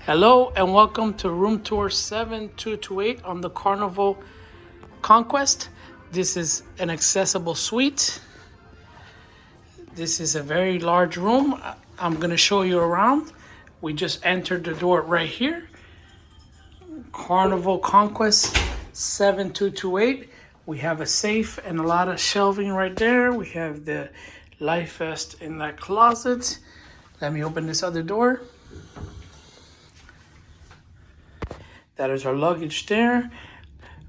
Hello and welcome to room tour 7228 on the Carnival Conquest. This is an accessible suite. This is a very large room. I'm going to show you around. We just entered the door right here. Carnival Conquest 7228. We have a safe and a lot of shelving right there. We have the life vest in that closet. Let me open this other door. That is our luggage there.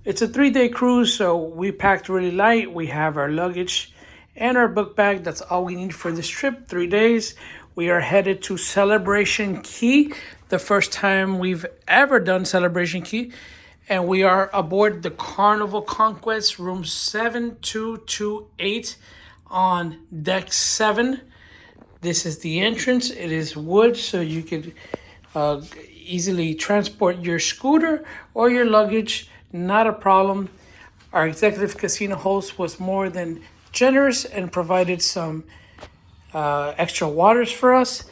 It's a 3-day cruise, so we packed really light. We have our luggage and our book bag. That's all we need for this trip, 3 days. We are headed to Celebration Key, the first time we've ever done Celebration Key. And we are aboard the Carnival Conquest, room 7228 on deck 7. This is the entrance. It is wood, so you could easily transport your scooter or your luggage, not a problem. Our executive casino host was more than generous and provided some extra waters for us.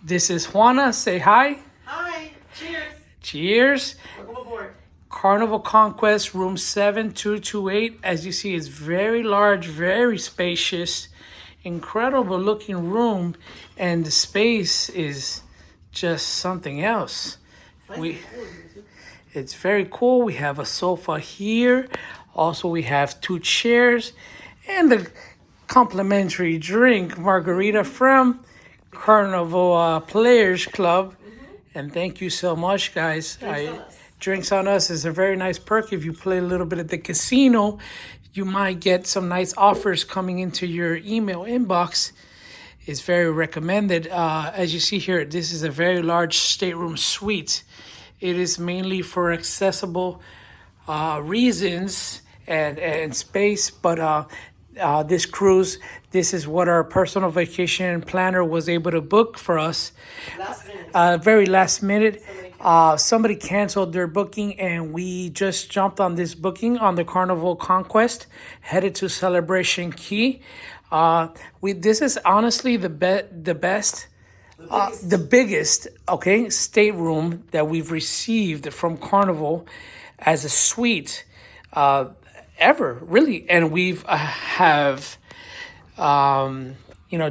This is Juana. Say hi. Hi. Cheers. Cheers. Welcome aboard. Carnival Conquest, room 7228. As you see, it's very large, very spacious, incredible looking room, and the space is just something else. It's very cool. We have a sofa here. Also, we have 2 chairs and a complimentary drink, margarita from Carnival Players Club. And thank you so much, guys. Drinks on Us is a very nice perk. If you play a little bit at the casino, you might get some nice offers coming into your email inbox. It's very recommended. As you see here, this is a very large stateroom suite. It is mainly for accessible reasons and space, but this cruise, this is what our personal vacation planner was able to book for us. Very last minute. Somebody canceled their booking and we just jumped on this booking on the Carnival Conquest, headed to Celebration Key. This is honestly the biggest stateroom that we've received from Carnival as a suite ever, really. And we've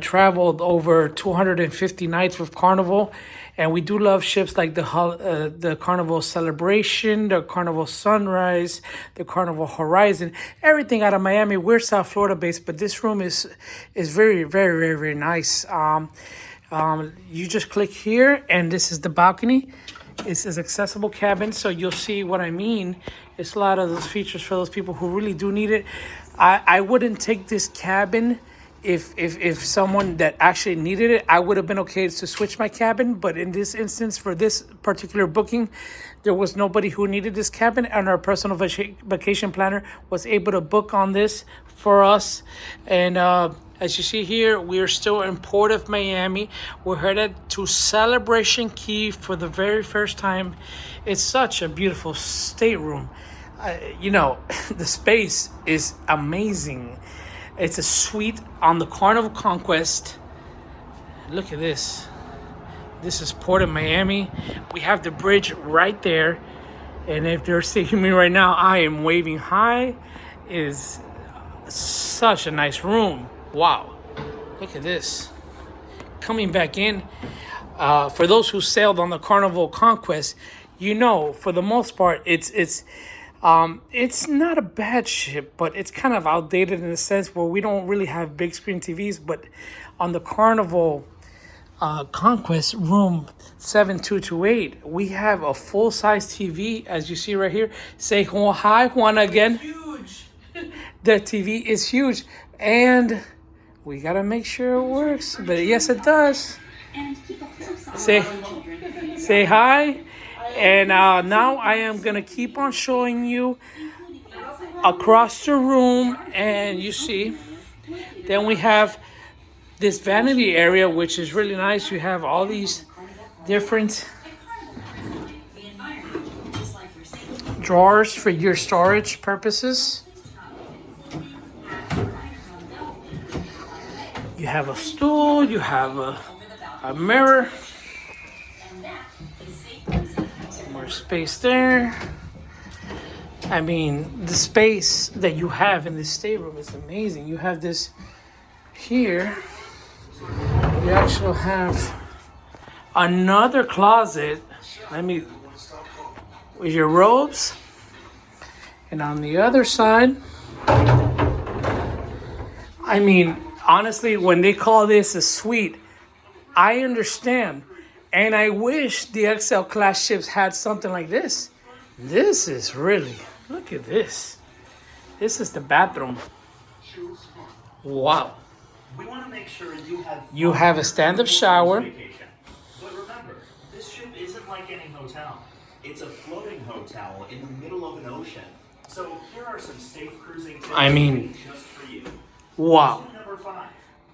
traveled over 250 nights with Carnival. And we do love ships like the Carnival Celebration, the Carnival Sunrise, the Carnival Horizon, everything out of Miami. We're South Florida based, but this room is very, very, very, very nice. You just click here, and this is the balcony. It's an accessible cabin, so you'll see what I mean. It's a lot of those features for those people who really do need it. I wouldn't take this cabin if someone that actually needed it. I would have been okay to switch my cabin, but in this instance, for this particular booking, there was nobody who needed this cabin, and our personal vacation planner was able to book on this for us. And as you see here, we are still in Port of Miami. We're headed to Celebration Key for the very first time. It's such a beautiful stateroom. The space is amazing. It's a suite on the Carnival Conquest. Look at this. This is Port of Miami. We have the bridge right there. And if they're seeing me right now, I am waving hi. It is such a nice room. Wow. Look at this. Coming back in. For those who sailed on the Carnival Conquest, for the most part, it's not a bad ship, but it's kind of outdated in the sense where we don't really have big screen TVs. But on the Carnival Conquest room 7228, we have a full-size TV, as you see right here. Say hi, Juana, again. Huge. The TV is huge, and we gotta make sure it works. But yes, it does. Say hi. And now I am going to keep on showing you across the room. And you see, then we have this vanity area, which is really nice. You have all these different drawers for your storage purposes. You have a stool, you have a mirror. More space there. I mean, the space that you have in this stateroom is amazing. You have this here. You actually have another closet. With your robes. And on the other side, I mean, honestly, when they call this a suite, I understand. And I wish the XL class ships had something like this. This is really, look at this. This is the bathroom. Wow. We want to make sure You have a stand-up shower. But remember, this ship isn't like any hotel. It's a floating hotel in the middle of an ocean. So here are some safe cruising tips I mean, just for you. wow. Number 5.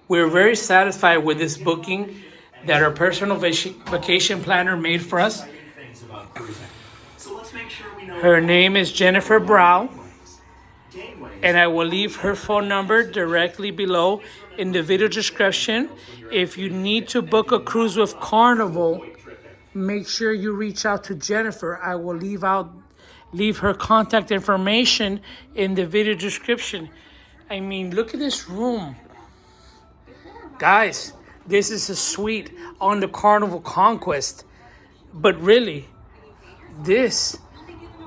We're very satisfied with this booking that our personal vacation planner made for us. Things about cruising. So let's make sure we know Her name is Jennifer Brow, gateways. and I will leave her phone number directly below in the video description. If you need to book a cruise with Carnival, make sure you reach out to Jennifer. I will leave her contact information in the video description. I mean, look at this room. Guys, this is a suite on the Carnival Conquest. But really, this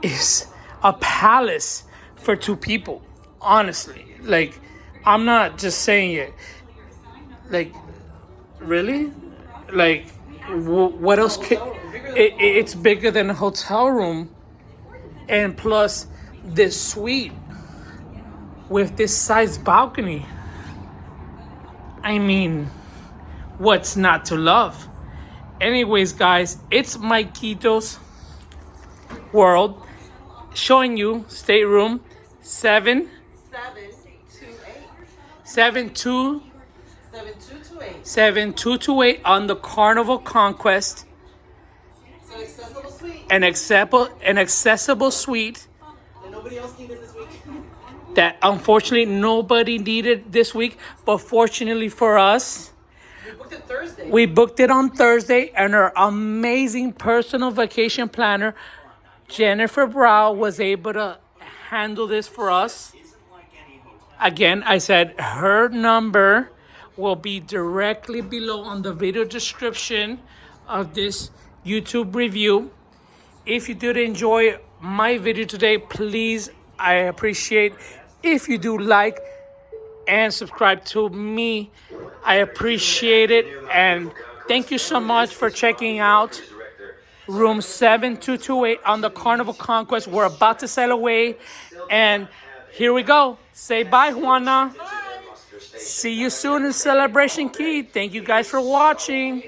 is a palace for 2 people. Honestly, like, I'm not just saying it. Like, really? Like, what else could... It's bigger than a hotel room. And plus, this suite with this size balcony. I mean, what's not to love? Anyways, guys, it's Mikito's World showing you stateroom 7228 on the Carnival Conquest. An accessible suite And nobody else needed this week. that unfortunately nobody needed this week, but fortunately for us, We booked it Thursday. we booked it on Thursday, and our amazing personal vacation planner, Jennifer Brow, was able to handle this for us. Again, I said her number will be directly below on the video description of this YouTube review. If you did enjoy my video today, please, I appreciate if you do like and subscribe to me. I appreciate it, and thank you so much for checking out room 7228 on the Carnival Conquest. We're about to sail away, and here we go. Say bye, Juana. See you soon in Celebration Key. Thank you guys for watching.